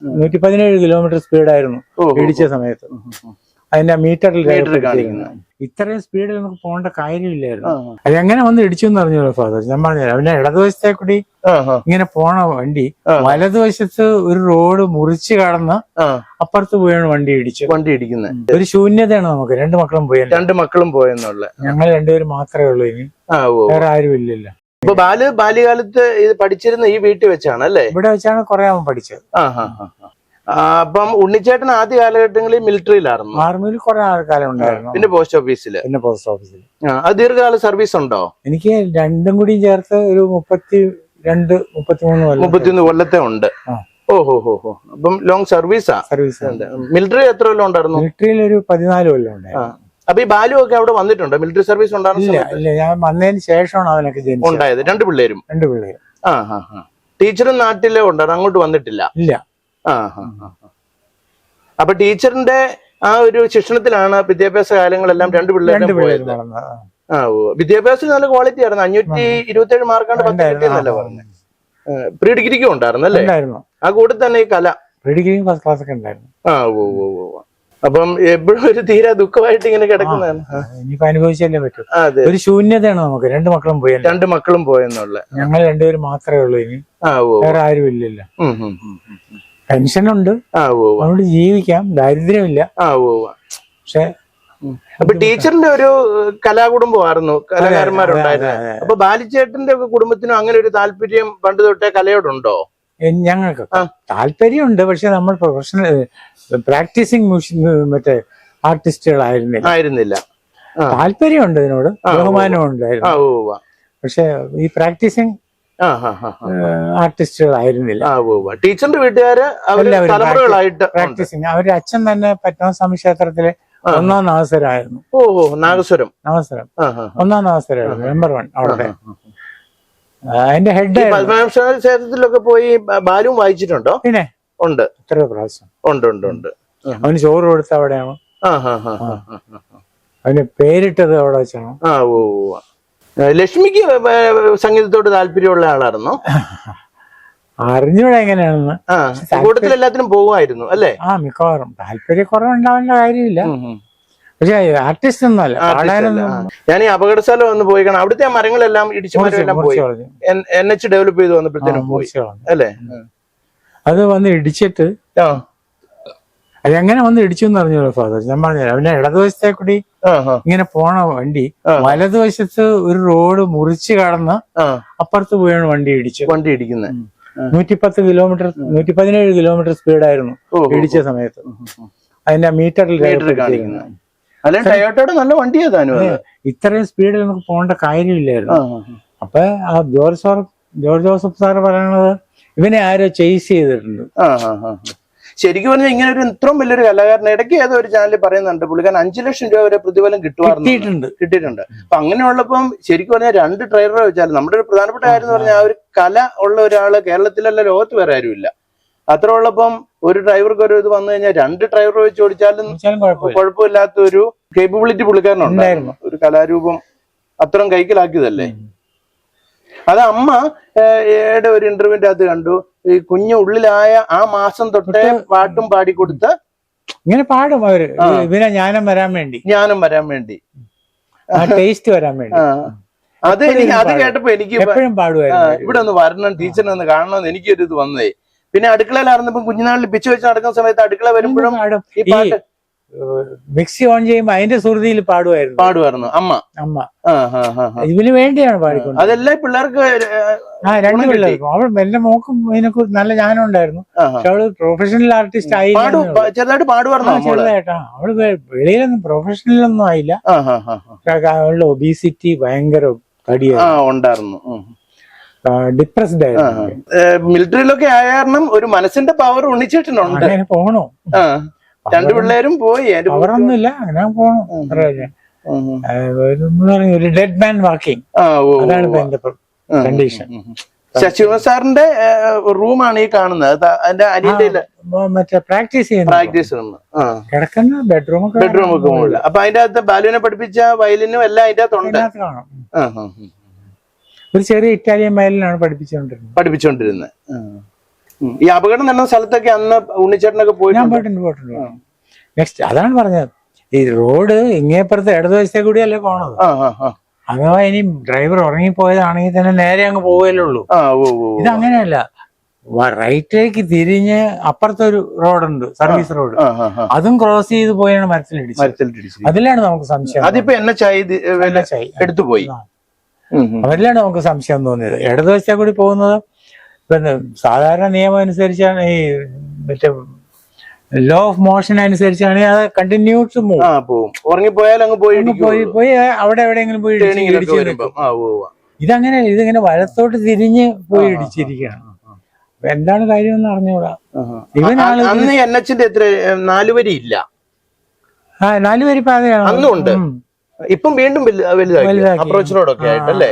117 kilometre സ്പീഡായിരുന്നു ഇടിച്ച സമയത്ത്. അതിന്റെ മീറ്ററിൽ ഇത്രയും സ്പീഡിൽ നമുക്ക് പോകേണ്ട കാര്യമില്ലായിരുന്നു. അതെങ്ങനെ വന്ന് ഇടിച്ചു എന്ന് പറഞ്ഞല്ലോ ഫാദർ. ഞാൻ പറഞ്ഞുതരാം. പിന്നെ ഇടതുവശത്തെ കൂടി ഇങ്ങനെ പോണ വണ്ടി വലതുവശത്ത് ഒരു റോഡ് മുറിച്ച് കടന്ന് അപ്പുറത്ത് പോയാണ് വണ്ടി ഇടിക്കുന്നത്. ഒരു ശൂന്യതയാണ് നമുക്ക്. രണ്ട് മക്കളും പോയെന്നുള്ള. ഞങ്ങൾ രണ്ടുപേരും മാത്രമേ ഉള്ളൂ. ഇനി വേറെ ആരും ഇല്ലല്ലോ. അപ്പൊ ബാല്യകാലത്ത് ഇത് പഠിച്ചിരുന്ന ഈ വീട്ടിൽ വെച്ചാണ് അല്ലേ? ഇവിടെ വെച്ചാണ് കുറെ അവൻ പഠിച്ചത്. അപ്പം ഉണ്ണിച്ചേട്ടൻ ആദ്യ കാലഘട്ടങ്ങളിൽ മിലിറ്ററിയിലായിരുന്നു. ആർമിയിൽ കുറെ ആൾക്കാലം ഉണ്ടായിരുന്നു. പിന്നെ പോസ്റ്റ് ഓഫീസില്. അത് ദീർഘകാല സർവീസ് ഉണ്ടോ? എനിക്ക് രണ്ടും കൂടി ചേർത്ത് ഒരു 33 കൊല്ലത്തെ ഉണ്ട്. ഓഹോ. അപ്പം ലോങ് സർവീസാ. മിലിറ്ററി എത്ര കൊല്ലം ഉണ്ടായിരുന്നു? മിലിറ്ററിയിൽ ഒരു 14 കൊല്ലം ഉണ്ടായിരുന്നു. അപ്പൊ ഈ ബാലു ഒക്കെ അവിടെ വന്നിട്ടുണ്ടോ? മിലിറ്ററി സർവീസ് ഉണ്ടായിരുന്നു? ഞാൻ വന്നതിന് ശേഷമാണ് അവനൊക്കെ ഉണ്ടായത്. രണ്ട് പിള്ളേരും. ടീച്ചറും നാട്ടിലെ ഉണ്ടായിരുന്നു, അങ്ങോട്ട് വന്നിട്ടില്ല? ഇല്ല. അപ്പൊ ടീച്ചറിന്റെ ആ ഒരു ശിക്ഷണത്തിലാണ് വിദ്യാഭ്യാസ കാലങ്ങളെല്ലാം രണ്ട് പിള്ളേരും പോയത്. വിദ്യാഭ്യാസത്തിൽ നല്ല ക്വാളിറ്റി ആയിരുന്നു. 527 മാർക്കാണ് 10 കിട്ടിയെന്നല്ലേ പറഞ്ഞു. പ്രീ ഡിഗ്രിക്കും ഉണ്ടായിരുന്നല്ലേ? ആ കൂടെ തന്നെ ഈ കല. പ്രീ ഡിഗ്രിക്കും ഫസ്റ്റ് ക്ലാസ് ഒക്കെ ഉണ്ടായിരുന്നു. അപ്പം എപ്പോഴും ഒരു തീരെ ദുഃഖമായിട്ട് ഇങ്ങനെ കിടക്കുന്നതാണ്. ഇനിയിപ്പോ അനുഭവിച്ചല്ലേ പറ്റും. ഒരു ശൂന്യതയാണ് നമുക്ക്. രണ്ട് മക്കളും പോയെന്നുള്ള. ഞങ്ങൾ രണ്ടുപേരും മാത്രമേ ഉള്ളൂ. ഇനി വേറെ ആരും ഇല്ലല്ലോ. പെൻഷനുണ്ട്, അതുകൊണ്ട് ജീവിക്കാം, ദാരിദ്ര്യമില്ല. പക്ഷെ അപ്പൊ ടീച്ചറിന്റെ ഒരു കലാകുടുംബമായിരുന്നു, കലാകാരന്മാരുണ്ടായിരുന്നു. അപ്പൊ ബാലിച്ചേട്ടന്റെ ഒക്കെ കുടുംബത്തിനും അങ്ങനെ ഒരു താല്പര്യം പണ്ട് തൊട്ടേ കലയോടുണ്ടോ? ഞങ്ങൾക്ക് താല്പര്യമുണ്ട്, പക്ഷെ നമ്മൾ പ്രൊഫഷണൽ പ്രാക്ടീസിങ് മറ്റേ ആർട്ടിസ്റ്റുകളായിരുന്നില്ല. താല്പര്യമുണ്ട്, ഇതിനോട് ബഹുമാനം ഉണ്ടായിരുന്നു. പക്ഷെ ഈ പ്രാക്ടീസിങ് ആർട്ടിസ്റ്റുകളായിരുന്നില്ല. ടീച്ചറിന്റെ വീട്ടുകാര് പ്രാക്ടീസിങ്. അവരുടെ അച്ഛൻ തന്നെ പത്മനാഭസ്വാമി ക്ഷേത്രത്തിലെ 1ാം നാഗസ്വരമായിരുന്നു. നാഗസ്വരം 1ാം നാഗസ്വരമായിരുന്നു, നമ്പർ 1 അവിടെ. അതിന്റെ ഹെഡ്. പത്മനാഭസ്വാമി ക്ഷേത്രത്തിലൊക്കെ പോയി ബാലും വായിച്ചിട്ടുണ്ടോ? പിന്നെ ഉണ്ട്, എത്രയോ പ്രാവശ്യം. ഉണ്ട്. അവന് ചോറ് കൊടുത്ത അവിടെയാണ്. അവന് പേരിട്ടത് അവിടെ വെച്ചാണ്. ലക്ഷ്മിക്ക് സംഗീതത്തോട് താല്പര്യമുള്ള ആളായിരുന്നോ? അറിഞ്ഞൂടെ എങ്ങനെയാണെന്ന്. കൂട്ടത്തിൽ എല്ലാത്തിനും പോകുമായിരുന്നു അല്ലേ? മിക്കവാറും. താല്പര്യക്കുറവുണ്ടാവേണ്ട കാര്യമില്ല, പക്ഷെ ആർട്ടിസ്റ്റ് ഒന്നുമല്ല. ഞാൻ ഈ അപകട സ്ഥലം ഒന്ന് പോയി കാണാം. അവിടുത്തെ മരങ്ങളെല്ലാം ഇടിച്ചുമരെല്ലാം പോയി. NH ഡെവലപ്പ് ചെയ്ത് വന്നപ്പോഴത്തേനും പോയി അല്ലേ? അത് വന്ന് ഇടിച്ചിട്ട് അതെങ്ങനെ വന്ന് ഇടിച്ചു എന്ന് പറഞ്ഞല്ലോ ഫാദർ. ഞാൻ പറഞ്ഞുതരാം. പിന്നെ ഇടതുവശത്തെ കൂടി ഇങ്ങനെ പോണ വണ്ടി വലതുവശത്ത് ഒരു റോഡ് മുറിച്ച് കടന്ന് അപ്പുറത്ത് പോയാണ് വണ്ടി ഇടിക്കുന്നത്. 117 കിലോമീറ്റർ സ്പീഡായിരുന്നു ഇടിച്ച സമയത്ത്. അതിന്റെ മീറ്ററിൽ നല്ല വണ്ടി. ഇത്രയും സ്പീഡിൽ നമുക്ക് പോകേണ്ട കാര്യമില്ലായിരുന്നു. അപ്പൊ ആ ജോർജ് ജോസഫ് സാറ് പറയണത് ഇവനെ ആരോ ചേസ് ചെയ്തിട്ടുണ്ട്. ശരിക്കും പറഞ്ഞാൽ ഇങ്ങനെ ഒരു ഇത്രയും വലിയൊരു കലാകാരൻ ഇടയ്ക്ക് ഏതോ ഒരു ചാനലിൽ പറയുന്നുണ്ട് പുള്ളിക്കാരൻ 5 ലക്ഷം രൂപ വരെ പ്രതിഫലം കിട്ടിയിട്ടുണ്ട്. അപ്പൊ അങ്ങനെയുള്ളപ്പം ശരിക്കും പറഞ്ഞാൽ 2 ഡ്രൈവറെ വെച്ചാൽ നമ്മുടെ ഒരു പ്രധാനപ്പെട്ട കാര്യം എന്ന് പറഞ്ഞാൽ ആ ഒരു കല ഉള്ള ഒരാള് കേരളത്തിലല്ല ലോകത്ത് വേറെ ആരുമില്ല. അത്ര ഉള്ളപ്പം ഒരു ഡ്രൈവർക്ക് ഒരു ഇത് വന്നു കഴിഞ്ഞാൽ 2 ഡ്രൈവറെ വെച്ച് ഓടിച്ചാലും കുഴപ്പമില്ലാത്ത ഒരു കേപ്പബിലിറ്റി പുള്ളിക്കാരനുണ്ടായിരുന്നു. ഒരു കലാരൂപം അത്രയും കൈക്കലാക്കിയതല്ലേ. അത് അമ്മയുടെ ഒരു ഇന്റർവ്യൂവിന്റെ അകത്ത് കണ്ടു. ഈ കുഞ്ഞു ഉള്ളിലായ ആ മാസം തൊട്ടേ പാട്ടും പാടിക്കൊടുത്ത് ഇങ്ങനെ പാടും അവര്. ജ്ഞാനം വരാൻ വേണ്ടി ടേസ്റ്റ് വരാൻ വേണ്ടി. അത് കേട്ടപ്പോ എനിക്ക് എപ്പോഴും പാടുമായിരുന്നു. ഇവിടെ ഒന്ന് വരണം, ടീച്ചറിനെ ഒന്ന് കാണണമെന്ന് എനിക്കൊരു ഇത് വന്നേ. പിന്നെ അടുക്കളയിലായിരുന്നപ്പോ കുഞ്ഞുനാളിൽ പിച്ച് വെച്ച് നടക്കുന്ന സമയത്ത് അടുക്കള വരുമ്പോഴും ഈ പാട്ട് മിക്സി ഓൺ ചെയ്യുമ്പോ അതിന്റെ സുഹൃതിയിൽ പാടുമായിരുന്നു അമ്മ. ഇതിന് വേണ്ടിയാണ് പാടിക്കൊണ്ട്. അതെല്ലാം പിള്ളേർക്ക് 2 പിള്ളേർക്കും. അവൾ എന്റെ മോക്കും ഇതിനൊക്കെ നല്ല ജ്ഞാനം ഉണ്ടായിരുന്നു. പക്ഷെ അവള് പ്രൊഫഷണൽ ആർട്ടിസ്റ്റ് ആയി. ചെറുതായിട്ട് പാടുമായിരുന്നു. അവള് വെളിയിലൊന്നും പ്രൊഫഷണലൊന്നും ആയില്ല. അവളുടെ ഒബീസിറ്റി ഭയങ്കര ഉണ്ടായിരുന്നു. ഡിപ്രസ്ഡ് ആയിരുന്നു. മിലിറ്ററിയിലൊക്കെ ആയ കാരണം ഒരു മനസ്സിന്റെ പവർ ഉണ്ണിച്ചിട്ടുണ്ട്. അങ്ങനെ പോണോ? 2 പിള്ളേരും പോയി. പവറൊന്നുമില്ല, അങ്ങനെ പോണു. ഒരു ഡെഡ് മാൻ വാക്കിംഗ്. അതാണ് ഇപ്പൊ എന്റെ കണ്ടീഷൻ. ശശികുമാർ സാറിന്റെ റൂമാണ് ഈ കാണുന്നത്. അതിന്റെ അനിയന്റെ മറ്റേ പ്രാക്ടീസ് കിടക്കുന്ന ബെഡ്റൂം ഒക്കെ. അപ്പൊ അതിന്റെ അകത്ത് ബാലുവിനെ പഠിപ്പിച്ച വയലിനും എല്ലാം അതിന്റെ അകത്തുണ്ട്. ഒരു ചെറിയ ഇറ്റാലിയൻ വയലിനാണ് പഠിപ്പിച്ചുകൊണ്ടിരുന്നത്. ഈ അപകടം നടന്ന സ്ഥലത്തൊക്കെ അന്ന് ഉണ്ണിച്ചേട്ടനൊക്കെ ഞാൻ പോയിട്ടുണ്ട്. പോയിട്ടുണ്ട്. നെക്സ്റ്റ് അതാണ് പറഞ്ഞത്, ഈ റോഡ് ഇങ്ങേപ്പുറത്ത് ഇടതുവശത്തെ കൂടിയല്ലേ പോണത്. അഥവാ ഇനി ഡ്രൈവർ ഉറങ്ങിപ്പോയതാണെങ്കിൽ തന്നെ നേരെ അങ്ങ് പോവുകയല്ലേ ഉള്ളൂ. ഇത് അങ്ങനെയല്ല, റൈറ്റിലേക്ക് തിരിഞ്ഞ് അപ്പുറത്തൊരു റോഡുണ്ട്, സർവീസ് റോഡ്, അതും ക്രോസ് ചെയ്ത് പോയാണ് മരത്തിലിടിച്ചത്. അതിലാണ് നമുക്ക് സംശയം. അതിപ്പോ എടുത്തുപോയി. അതിലാണ് നമുക്ക് സംശയം തോന്നിയത്. ഇടതുവശത്തെ കൂടി പോകുന്നത് പിന്നെ സാധാരണ നിയമം അനുസരിച്ചാണ്, ഈ മറ്റേ ലോ ഓഫ് മോഷൻ അനുസരിച്ചാണ് അത് കണ്ടിന്യൂസ് പോകും. ഉറങ്ങിപ്പോയാൽ അങ്ങ് പോയി അവിടെ എവിടെയെങ്കിലും പോയി ഇതങ്ങനെയല്ല, ഇതിങ്ങനെ വലത്തോട്ട് തിരിഞ്ഞ് പോയി ഇടിച്ചിരിക്കുകയാണ്. എന്താണ് കാര്യം എന്ന് അറിഞ്ഞൂടാ. അന്ന് NH-ന്റെ എത്ര 4 വരി ഇല്ല, 4 വരി പാതയാണ് അന്നും ഉണ്ട്. ഇപ്പം വീണ്ടും വലുതായി അപ്രോച്ച് റോഡൊക്കെ ആയിട്ടല്ലേ.